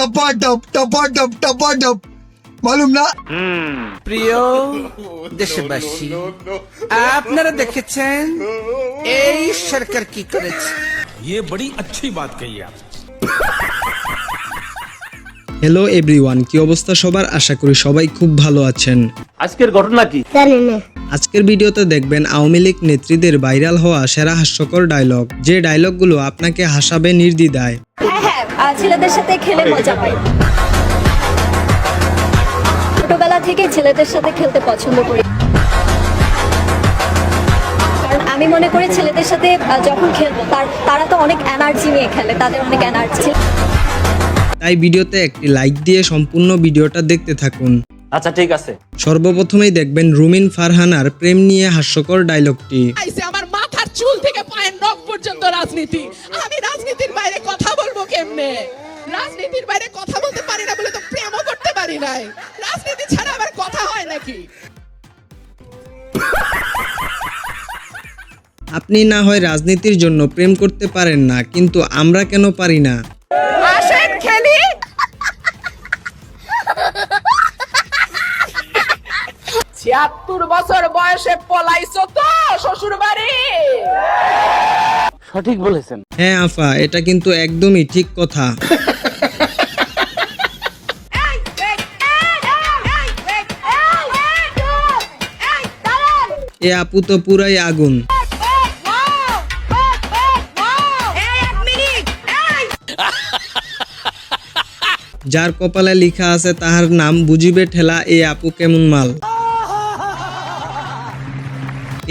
टपा मालूम ना। প্রিয় দেশবাসী, আপনারা দেখেছেন এই সরকার কি করেছে। ये बड़ी अच्छी बात कही आप। হ্যালো এভরিওয়ান, কি অবস্থা সবার? আশা করি সবাই খুব ভালো আছেন। আজকের ঘটনা কি জানি না। আজকের ভিডিওতে দেখবেন আওয়ামী লীগ নেত্রীদের ভাইরাল হওয়া সেরা হাস্যকর ডায়লগ, যে ডায়লগগুলো আপনাকে হাসাবে নির্দ্বিধায়। হ্যাঁ, ছেলেদের সাথে খেলে মজা পাই। ছোটবেলা থেকে ছেলেদের সাথে খেলতে পছন্দ করি, কারণ আমি মনে করি ছেলেদের সাথে যখন খেলবো তারা তো অনেক এনার্জি নিয়ে খেলে, তাদের অনেক এনার্জি। তাই ভিডিওতে একটি লাইক দিয়ে সম্পূর্ণ ভিডিওটা দেখতে থাকুন। আচ্ছা ঠিক আছে। সর্বপ্রথমেই দেখবেন রুমিন ফারহানার প্রেম নিয়ে হাস্যকর ডায়লগটি। আমার মাথার চুল থেকে পায়ের নখ পর্যন্ত রাজনীতি। আমি রাজনীতির বাইরে কথা বলবো কেমনে? রাজনীতির বাইরে কথা বলতে পারি না বলে তো প্রেমও করতে পারি নাই। রাজনীতি ছাড়া আবার কথা হয় নাকি? আপনি না হয় রাজনীতির জন্য প্রেম করতে পারেন না, কিন্তু আমরা কেন পারি না? আসেন খেলি। ৭৬ বছর বয়সে পলাইছো তো শ্বশুর বাড়ি। সঠিক বলেছেন। হ্যাঁ আফা, এটা কিন্তু একদমই ঠিক কথা। এ আপু তো পুরাই আগুন। যার কপালে লেখা আছে তাহার নাম বুঝিবে ঠেলা, এ আপু কেমন মাল।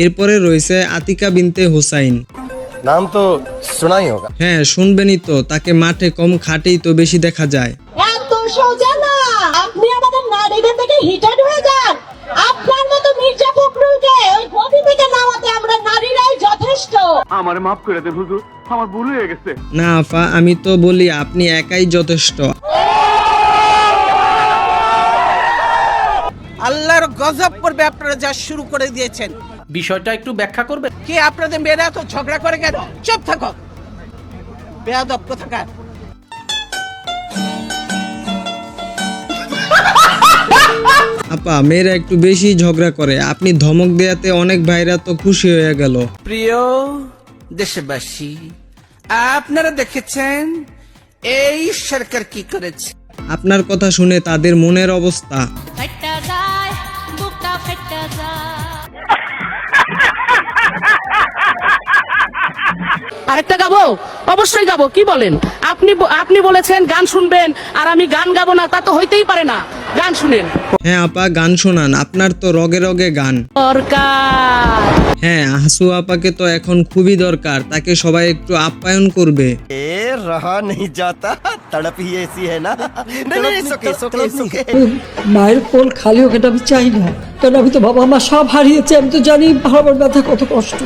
এরপরে রয়েছে আতিকা বিনতে হুসাইন। নাম তো শোনাই হোগা। হ্যাঁ শুনবেনই তো, তাকে মাঠে কম খাটেই তো বেশি দেখা যায়। এত সোজা না, আপনি আমাদের নারীদের থেকে হিটেড হয়ে যান। আপনার মতো মির্জা ফখরুলকে ওই গদি থেকে নামাতে আমরা নারীরাই যথেষ্ট। আমার মাফ করে দেন হুজুর, আমার ভুল হয়ে গেছে। না আফা, আমি তো বলি আপনি একাই যথেষ্ট। আল্লাহর গজব করবে আপনারা যা শুরু করে দিয়েছেন। বিষয়টা একটু ব্যাখ্যা করবে। কি আপনাদের মেয়েরা তো ঝগড়া করে কেন? চুপ থাকো বেয়াদব কোথাকার। আপা, মেয়েরা একটু বেশি ঝগড়া করে, আপনি ধমক দেয়াতে অনেক ভাইরা তো খুশি হয়ে গেল। প্রিয় দেশবাসী, আপনারা দেখেছেন এই সরকার কি করেছে। আপনার কথা শুনে তাদের মনের অবস্থা। আরেকটা গাবো? অবশ্যই গাবো, কি বলেন? আপনি বলেছেন গান শুনবেন আর আমি গান গাবো না, তা তো হইতেই পারে না। গান শুনেন। হ্যাঁ আপা, গান শোনান, আপনার তো রগে রগে গান। দরকার। হ্যাঁ, হাসু আপাকে তো এখন খুবই দরকার, তাকে সবাই একটু আপ্যায়ন করবে। এ রহা নেই যাতা, তড়প হি এসি হ্যায় না। মায়ের কোল খালি হোক, এটা আমি চাই না, কারণ আমি তো বাবা মা সব হারিয়েছি। আমি তো জানি বাবার ব্যথা কত কষ্ট।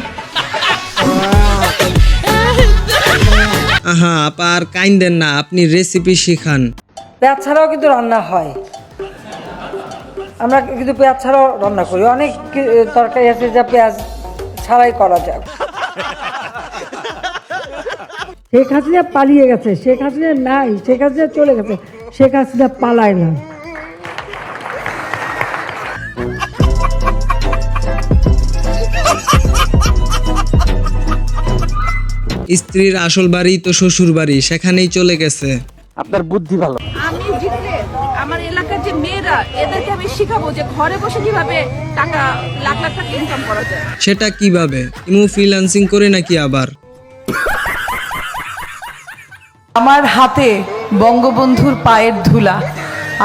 আহা আপা, আর কাইন্দেন না, আপনি রেসিপি শিখান। পেঁয়াজ ছাড়াও কিন্তু রান্না হয়, আমরা কিন্তু পেঁয়াজ ছাড়াও রান্না করি। অনেক তরকারি আছে যা পেঁয়াজ ছাড়াই করা যায়। শেখ হাসিনা পালিয়ে গেছে, শেখ হাসিনা নাই, শেখ হাসিনা চলে গেছে, শেখ হাসিনা পালায় না। স্ত্রীর আসল বাড়ি তো শ্বশুর বাড়ি, সেখানেই চলে গেছে। আপনার বুদ্ধি ভালো। আমি জিতলে আমার এলাকার যে মেয়েরা, এদেরকে আমি শিখাবো যে ঘরে বসে কিভাবে টাকা লাখ লাখ টাকা ইনকাম করা যায়। সেটা কিভাবে? ইমু ফ্রিল্যান্সিং করে নাকি আবার? আমার হাতে বঙ্গবন্ধুর পায়ের ধুলা,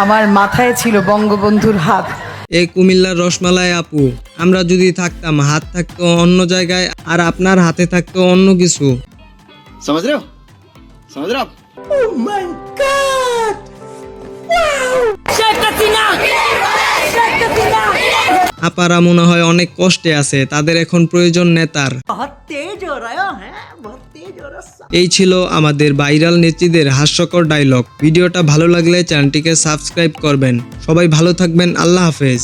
আমার মাথায় ছিল বঙ্গবন্ধুর হাত। এই কুমিল্লার রসমালাই আপু, আমরা যদি থাকতাম, হাত থাকতো অন্য জায়গায় আর আপনার হাতে থাকতো অন্য কিছু। समझ रहे हो? समझ रहे हो आप? Oh my God! আপারা মনে হয় অনেক কষ্টে আছে, তাদের এখন প্রয়োজন নেতার। এই ছিল আমাদের ভাইরাল নেত্রীদের হাস্যকর ডায়লগ। ভিডিওটা ভালো লাগলে চ্যানেলটিকে সাবস্ক্রাইব করবেন। সবাই ভালো থাকবেন, আল্লাহ হাফেজ।